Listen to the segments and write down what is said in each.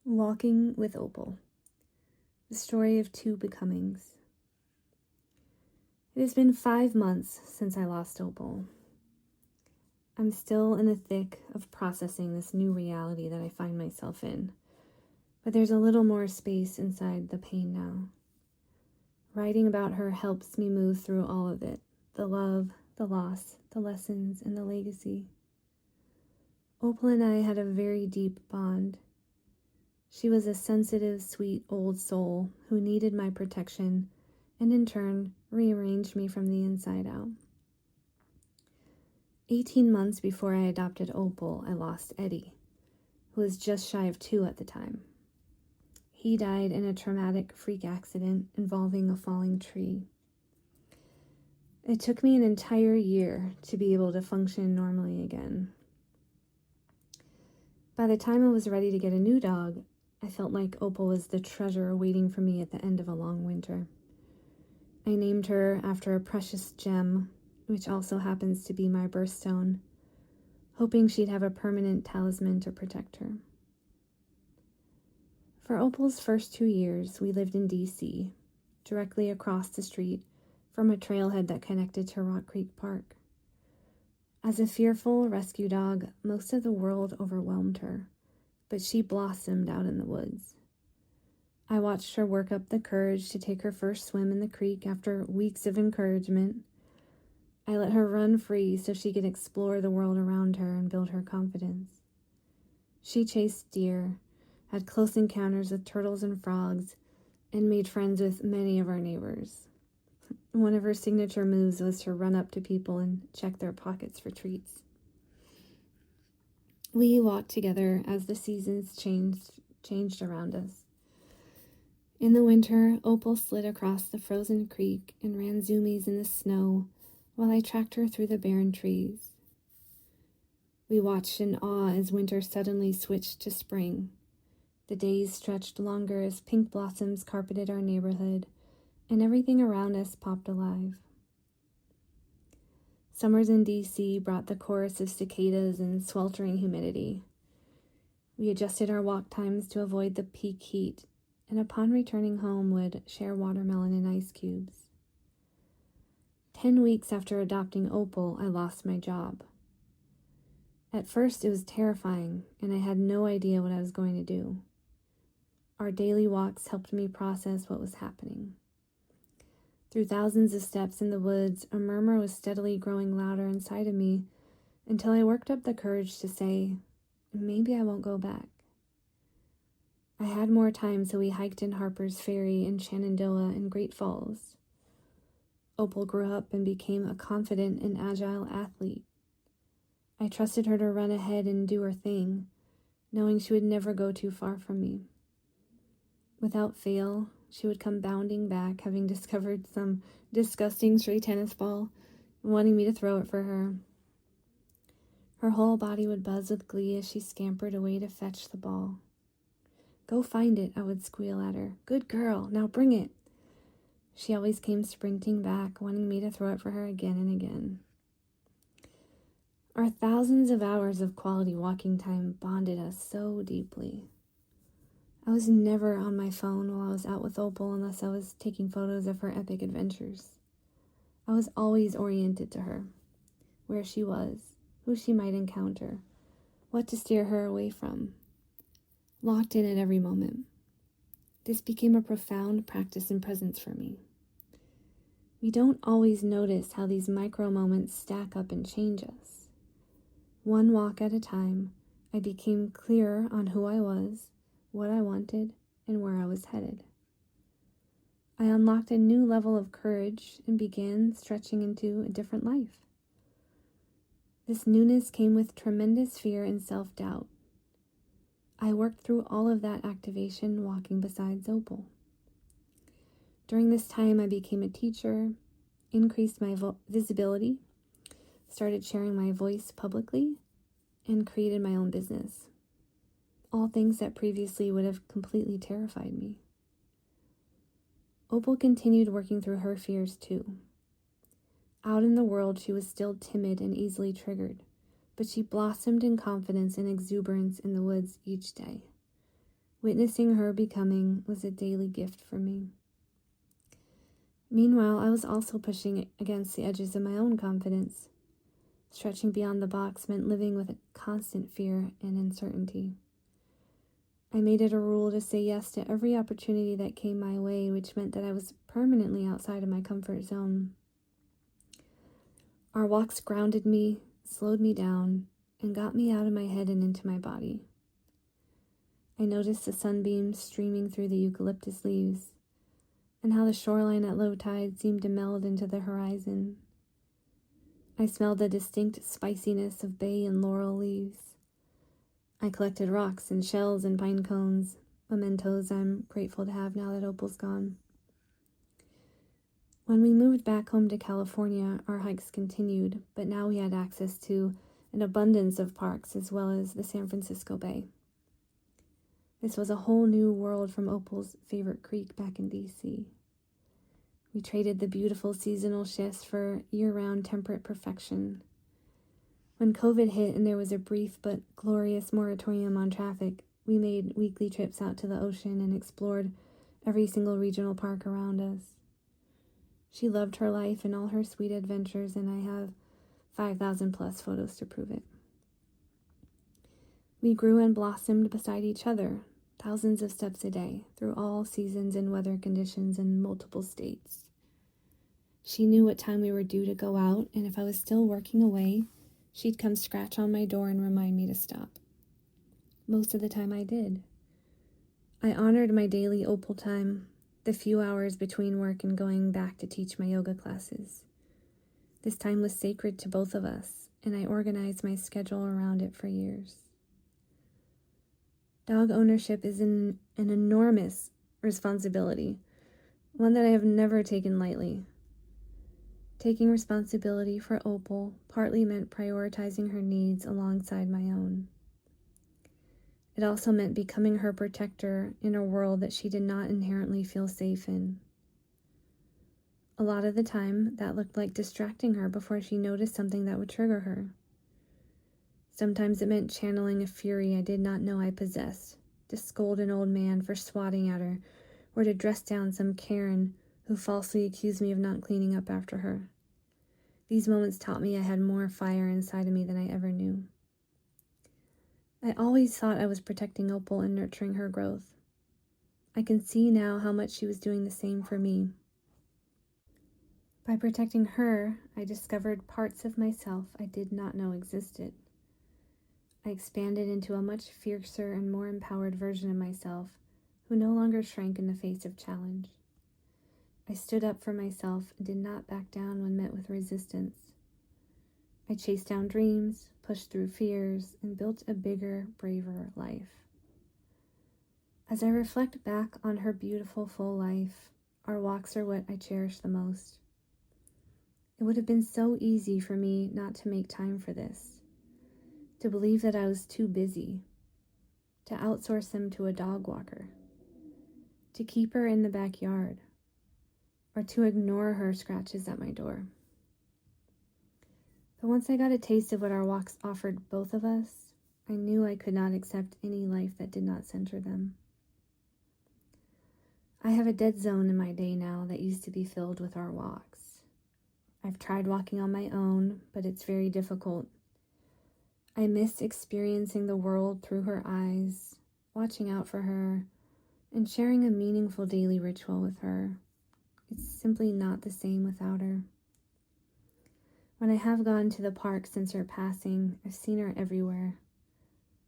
Walking with Opal, the story of two becomings. It has been 5 months since I lost Opal. I'm still in the thick of processing this new reality that I find myself in, but there's a little more space inside the pain now. Writing about her helps me move through all of it, the love, the loss, the lessons, and the legacy. Opal and I had a very deep bond. She was a sensitive, sweet old soul who needed my protection and in turn rearranged me from the inside out. 18 months before I adopted Opal, I lost Eddie, who was just shy of 2 at the time. He died in a traumatic freak accident involving a falling tree. It took me an entire year to be able to function normally again. By the time I was ready to get a new dog, I felt like Opal was the treasure waiting for me at the end of a long winter. I named her after a precious gem, which also happens to be my birthstone, hoping she'd have a permanent talisman to protect her. For Opal's first 2 years, we lived in D.C., directly across the street from a trailhead that connected to Rock Creek Park. As a fearful rescue dog, most of the world overwhelmed her, but she blossomed out in the woods. I watched her work up the courage to take her first swim in the creek after weeks of encouragement. I let her run free so she could explore the world around her and build her confidence. She chased deer, had close encounters with turtles and frogs, and made friends with many of our neighbors. One of her signature moves was to run up to people and check their pockets for treats. We walked together as the seasons changed around us. In the winter, Opal slid across the frozen creek and ran zoomies in the snow while I tracked her through the barren trees. We watched in awe as winter suddenly switched to spring. The days stretched longer as pink blossoms carpeted our neighborhood, and everything around us popped alive. Summers in D.C. brought the chorus of cicadas and sweltering humidity. We adjusted our walk times to avoid the peak heat, and upon returning home would share watermelon and ice cubes. 10 weeks after adopting Opal, I lost my job. At first, it was terrifying, and I had no idea what I was going to do. Our daily walks helped me process what was happening. Through thousands of steps in the woods, a murmur was steadily growing louder inside of me until I worked up the courage to say, maybe I won't go back. I had more time, so we hiked in Harper's Ferry in Shenandoah and Great Falls. Opal grew up and became a confident and agile athlete. I trusted her to run ahead and do her thing, knowing she would never go too far from me. Without fail, she would come bounding back, having discovered some disgusting stray tennis ball and wanting me to throw it for her. Her whole body would buzz with glee as she scampered away to fetch the ball. "Go find it," I would squeal at her. "Good girl, now bring it." She always came sprinting back, wanting me to throw it for her again and again. Our thousands of hours of quality walking time bonded us so deeply. I was never on my phone while I was out with Opal unless I was taking photos of her epic adventures. I was always oriented to her, where she was, who she might encounter, what to steer her away from, locked in at every moment. This became a profound practice in presence for me. We don't always notice how these micro moments stack up and change us. One walk at a time, I became clearer on who I was, what I wanted, and where I was headed. I unlocked a new level of courage and began stretching into a different life. This newness came with tremendous fear and self-doubt. I worked through all of that activation walking beside Opal. During this time, I became a teacher, increased my visibility, started sharing my voice publicly, and created my own business. All things that previously would have completely terrified me. Opal continued working through her fears too. Out in the world, she was still timid and easily triggered, but she blossomed in confidence and exuberance in the woods each day. Witnessing her becoming was a daily gift for me. Meanwhile, I was also pushing against the edges of my own confidence. Stretching beyond the box meant living with a constant fear and uncertainty. I made it a rule to say yes to every opportunity that came my way, which meant that I was permanently outside of my comfort zone. Our walks grounded me, slowed me down, and got me out of my head and into my body. I noticed the sunbeams streaming through the eucalyptus leaves, and how the shoreline at low tide seemed to meld into the horizon. I smelled the distinct spiciness of bay and laurel leaves. I collected rocks and shells and pine cones, mementos I'm grateful to have now that Opal's gone. When we moved back home to California, our hikes continued, but now we had access to an abundance of parks as well as the San Francisco Bay. This was a whole new world from Opal's favorite creek back in D.C. We traded the beautiful seasonal shifts for year-round temperate perfection. When COVID hit and there was a brief but glorious moratorium on traffic, we made weekly trips out to the ocean and explored every single regional park around us. She loved her life and all her sweet adventures, and I have 5,000 plus photos to prove it. We grew and blossomed beside each other, thousands of steps a day, through all seasons and weather conditions in multiple states. She knew what time we were due to go out, and if I was still working away, she'd come scratch on my door and remind me to stop. Most of the time I did. I honored my daily Opal time, the few hours between work and going back to teach my yoga classes. This time was sacred to both of us, and I organized my schedule around it for years. Dog ownership is an enormous responsibility, one that I have never taken lightly. Taking responsibility for Opal partly meant prioritizing her needs alongside my own. It also meant becoming her protector in a world that she did not inherently feel safe in. A lot of the time, that looked like distracting her before she noticed something that would trigger her. Sometimes it meant channeling a fury I did not know I possessed, to scold an old man for swatting at her, or to dress down some Karen who falsely accused me of not cleaning up after her. These moments taught me I had more fire inside of me than I ever knew. I always thought I was protecting Opal and nurturing her growth. I can see now how much she was doing the same for me. By protecting her, I discovered parts of myself I did not know existed. I expanded into a much fiercer and more empowered version of myself, who no longer shrank in the face of challenge. I stood up for myself and did not back down when met with resistance. I chased down dreams, pushed through fears, and built a bigger, braver life. As I reflect back on her beautiful, full life, our walks are what I cherish the most. It would have been so easy for me not to make time for this, to believe that I was too busy, to outsource them to a dog walker, to keep her in the backyard, or to ignore her scratches at my door. But once I got a taste of what our walks offered both of us, I knew I could not accept any life that did not center them. I have a dead zone in my day now that used to be filled with our walks. I've tried walking on my own, but it's very difficult. I miss experiencing the world through her eyes, watching out for her, and sharing a meaningful daily ritual with her. It's simply not the same without her. When I have gone to the park since her passing, I've seen her everywhere.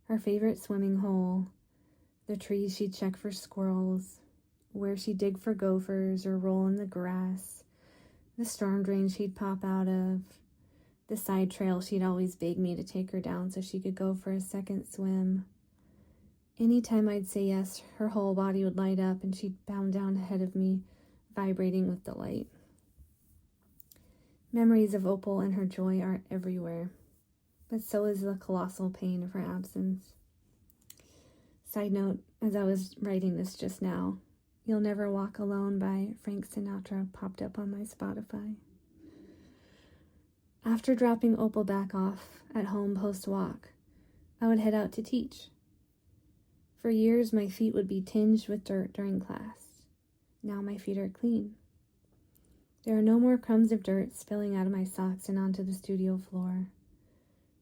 Her favorite swimming hole, the trees she'd check for squirrels, where she'd dig for gophers or roll in the grass, the storm drain she'd pop out of, the side trail she'd always beg me to take her down so she could go for a second swim. Anytime I'd say yes, her whole body would light up and she'd bound down ahead of me, vibrating with delight. Memories of Opal and her joy are everywhere, but so is the colossal pain of her absence. Side note, as I was writing this just now, You'll Never Walk Alone by Frank Sinatra popped up on my Spotify. After dropping Opal back off at home post-walk, I would head out to teach. For years, my feet would be tinged with dirt during class. Now my feet are clean. There are no more crumbs of dirt spilling out of my socks and onto the studio floor.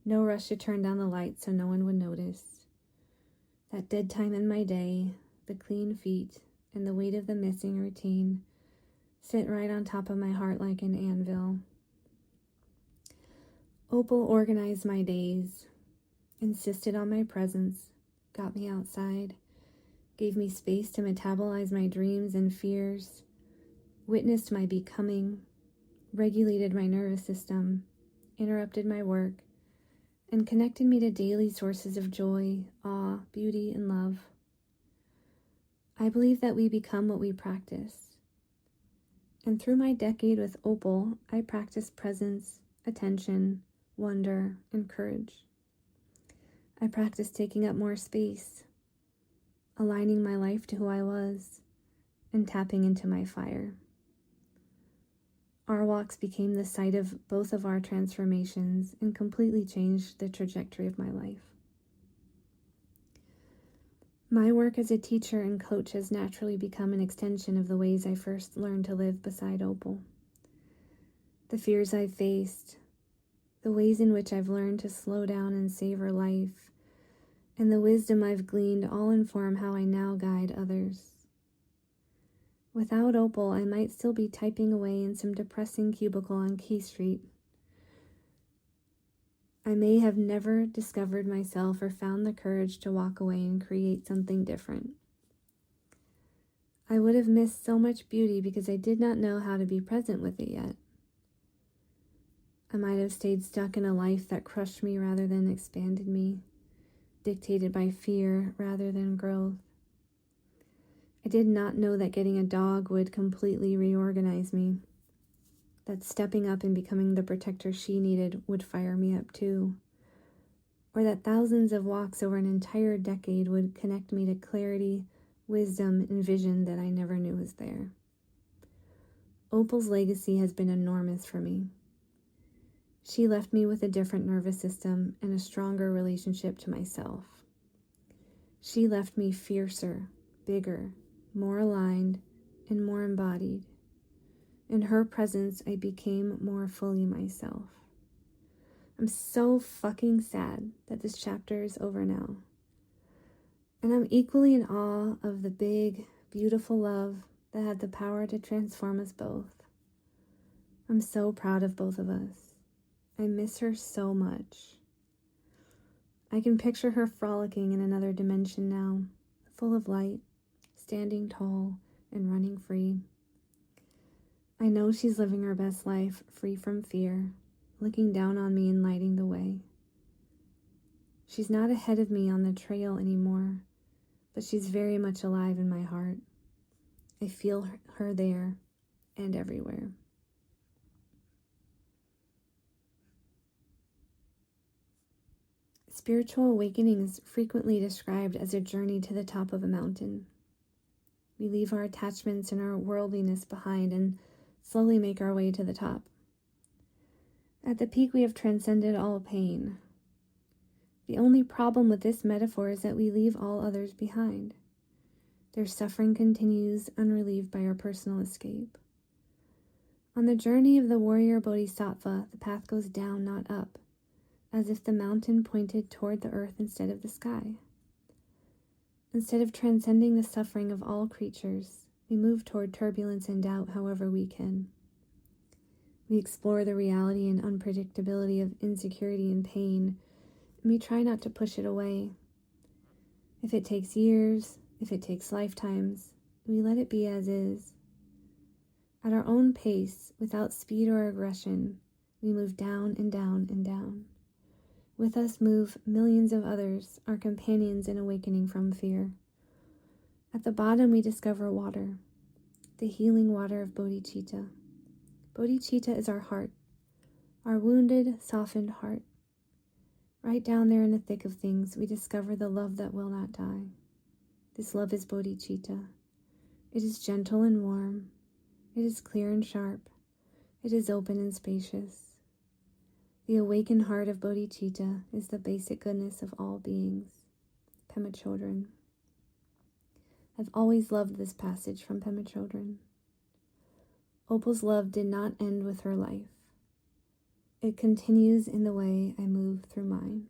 No rush to turn down the lights so no one would notice. That dead time in my day, the clean feet, and the weight of the missing routine sit right on top of my heart like an anvil. Opal organized my days, insisted on my presence, got me outside, gave me space to metabolize my dreams and fears, witnessed my becoming, regulated my nervous system, interrupted my work, and connected me to daily sources of joy, awe, beauty, and love. I believe that we become what we practice. And through my decade with Opal, I practiced presence, attention, wonder, and courage. I practiced taking up more space, aligning my life to who I was, and tapping into my fire. Our walks became the site of both of our transformations and completely changed the trajectory of my life. My work as a teacher and coach has naturally become an extension of the ways I first learned to live beside Opal. The fears I've faced, the ways in which I've learned to slow down and savor life, and the wisdom I've gleaned all inform how I now guide others. Without Opal, I might still be typing away in some depressing cubicle on Key Street. I may have never discovered myself or found the courage to walk away and create something different. I would have missed so much beauty because I did not know how to be present with it yet. I might have stayed stuck in a life that crushed me rather than expanded me, dictated by fear rather than growth. I did not know that getting a dog would completely reorganize me, that stepping up and becoming the protector she needed would fire me up too, or that thousands of walks over an entire decade would connect me to clarity, wisdom, and vision that I never knew was there. Opal's legacy has been enormous for me. She left me with a different nervous system and a stronger relationship to myself. She left me fiercer, bigger, more aligned, and more embodied. In her presence, I became more fully myself. I'm so fucking sad that this chapter is over now. And I'm equally in awe of the big, beautiful love that had the power to transform us both. I'm so proud of both of us. I miss her so much. I can picture her frolicking in another dimension now, full of light, standing tall and running free. I know she's living her best life, free from fear, looking down on me and lighting the way. She's not ahead of me on the trail anymore, but she's very much alive in my heart. I feel her there and everywhere. Spiritual awakening is frequently described as a journey to the top of a mountain. We leave our attachments and our worldliness behind and slowly make our way to the top. At the peak, we have transcended all pain. The only problem with this metaphor is that we leave all others behind. Their suffering continues unrelieved by our personal escape. On the journey of the warrior bodhisattva, the path goes down, not up, as if the mountain pointed toward the earth instead of the sky. Instead of transcending the suffering of all creatures, we move toward turbulence and doubt however we can. We explore the reality and unpredictability of insecurity and pain, and we try not to push it away. If it takes years, if it takes lifetimes, we let it be as is. At our own pace, without speed or aggression, we move down and down and down. With us move millions of others, our companions in awakening from fear. At the bottom, we discover water, the healing water of bodhicitta. Bodhicitta is our heart, our wounded, softened heart. Right down there in the thick of things, we discover the love that will not die. This love is bodhicitta. It is gentle and warm. It is clear and sharp. It is open and spacious. The awakened heart of bodhicitta is the basic goodness of all beings. Pema Chodron. I've always loved this passage from Pema Chodron. Opal's love did not end with her life. It continues in the way I move through mine.